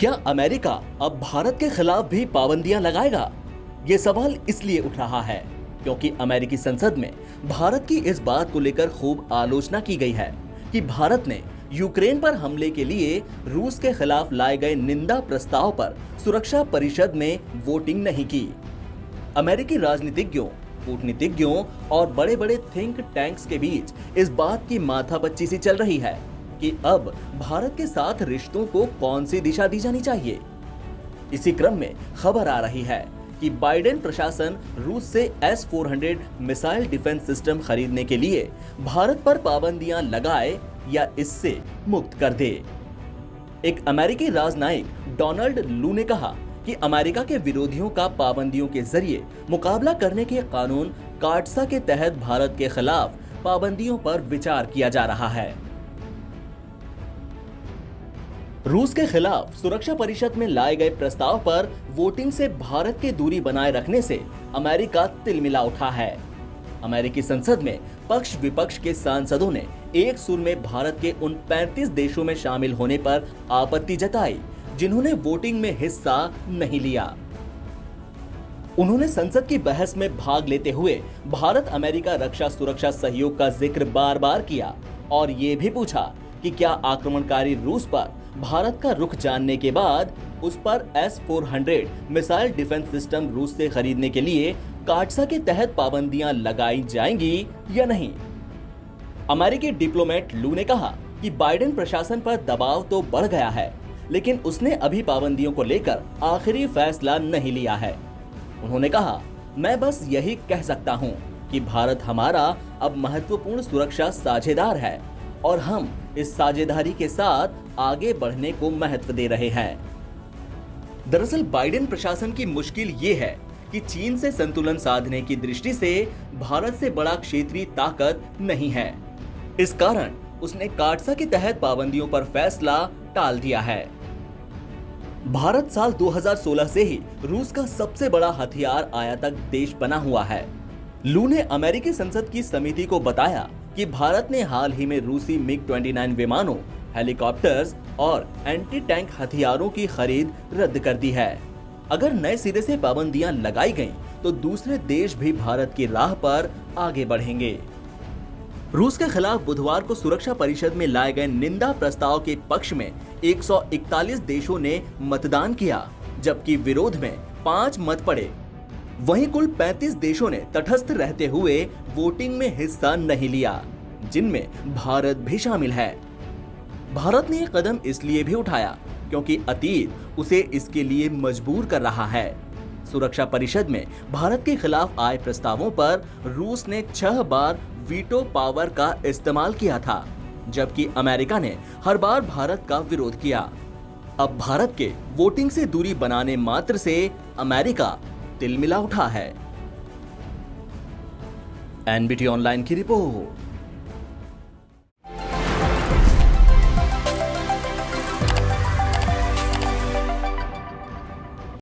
क्या अमेरिका अब भारत के खिलाफ भी पाबंदियां लगाएगा? ये सवाल इसलिए उठ रहा है क्योंकि अमेरिकी संसद में भारत की इस बात को लेकर खूब आलोचना की गई है कि भारत ने यूक्रेन पर हमले के लिए रूस के खिलाफ लाए गए निंदा प्रस्ताव पर सुरक्षा परिषद में वोटिंग नहीं की। अमेरिकी राजनीतिज्ञों, कूटनीतिज्ञों और बड़े बड़े थिंक टैंक्स के बीच इस बात की माथापच्ची सी चल रही है कि अब भारत के साथ रिश्तों को कौन सी दिशा दी जानी चाहिए। इसी क्रम में खबर आ रही है कि बाइडेन प्रशासन रूस से S-400 मिसाइल डिफेंस सिस्टम खरीदने के लिए भारत पर पाबंदियां लगाए या इससे मुक्त कर दे। एक अमेरिकी राजनयिक डोनाल्ड लू ने कहा कि अमेरिका के विरोधियों का पाबंदियों के जरिए मुकाबला करने के कानून कार्टसा के तहत भारत के खिलाफ पाबंदियों पर विचार किया जा रहा है। रूस के खिलाफ सुरक्षा परिषद में लाए गए प्रस्ताव पर वोटिंग से भारत की दूरी बनाए रखने से अमेरिका तिलमिला उठा है। अमेरिकी संसद में पक्ष विपक्ष के सांसदों ने एक सुर में भारत के उन 35 देशों में शामिल होने पर आपत्ति जताई जिन्होंने वोटिंग में हिस्सा नहीं लिया। उन्होंने संसद की बहस में भाग लेते हुए भारत अमेरिका रक्षा सुरक्षा सहयोग का जिक्र बार बार किया और ये भी पूछा कि क्या आक्रमणकारी रूस पर भारत का रुख जानने के बाद उस पर S-400 मिसाइल डिफेंस सिस्टम रूस से खरीदने के लिए कार्टसा के तहत पाबंदियां लगाई जाएंगी या नहीं। अमेरिकी डिप्लोमेट लू ने कहा कि बाइडेन प्रशासन पर दबाव तो बढ़ गया है, लेकिन उसने अभी पाबंदियों को लेकर आखिरी फैसला नहीं लिया है। उन्होंने कहा, मैं बस यही कह सकता हूं कि भारत हमारा अब महत्वपूर्ण सुरक्षा साझेदार है और हम इस साझेदारी के साथ आगे बढ़ने को महत्व दे रहे हैं। दरअसल बाइडेन प्रशासन की मुश्किल ये है कि चीन से संतुलन साधने की दृष्टि से भारत से बड़ा क्षेत्रीय ताकत नहीं है। इस कारण उसने कार्टसा के तहत पाबंदियों पर फैसला टाल दिया है। भारत साल 2016 से ही रूस का सबसे बड़ा हथियार आयातक देश बना हुआ है। लू ने अमेरिकी संसद की समिति को बताया कि भारत ने हाल ही में रूसी MiG-29 विमानों, हेलीकॉप्टर्स और एंटी टैंक हथियारों की खरीद रद्द कर दी है। अगर नए सिरे से पाबंदियां लगाई गईं, तो दूसरे देश भी भारत की राह पर आगे बढ़ेंगे। रूस के खिलाफ बुधवार को सुरक्षा परिषद में लाए गए निंदा प्रस्ताव के पक्ष में 141 देशों ने मतदान किया, जबकि विरोध में 5 मत पड़े। वहीं कुल 35 देशों ने तटस्थ रहते हुए वोटिंग में हिस्सा नहीं लिया, जिनमें भारत भी शामिल है। भारत ने यह कदम इसलिए भी उठाया क्योंकि अतीत उसे इसके लिए मजबूर कर रहा है। सुरक्षा परिषद में भारत के खिलाफ आए प्रस्तावों पर रूस ने 6 बार वीटो पावर का इस्तेमाल किया था, जबकि अमेरिका ने हर बार भारत का विरोध किया। अब भारत के वोटिंग से दूरी बनाने मात्र से अमेरिका तिलमिला उठा है। NBT ऑनलाइन की रिपोर्ट।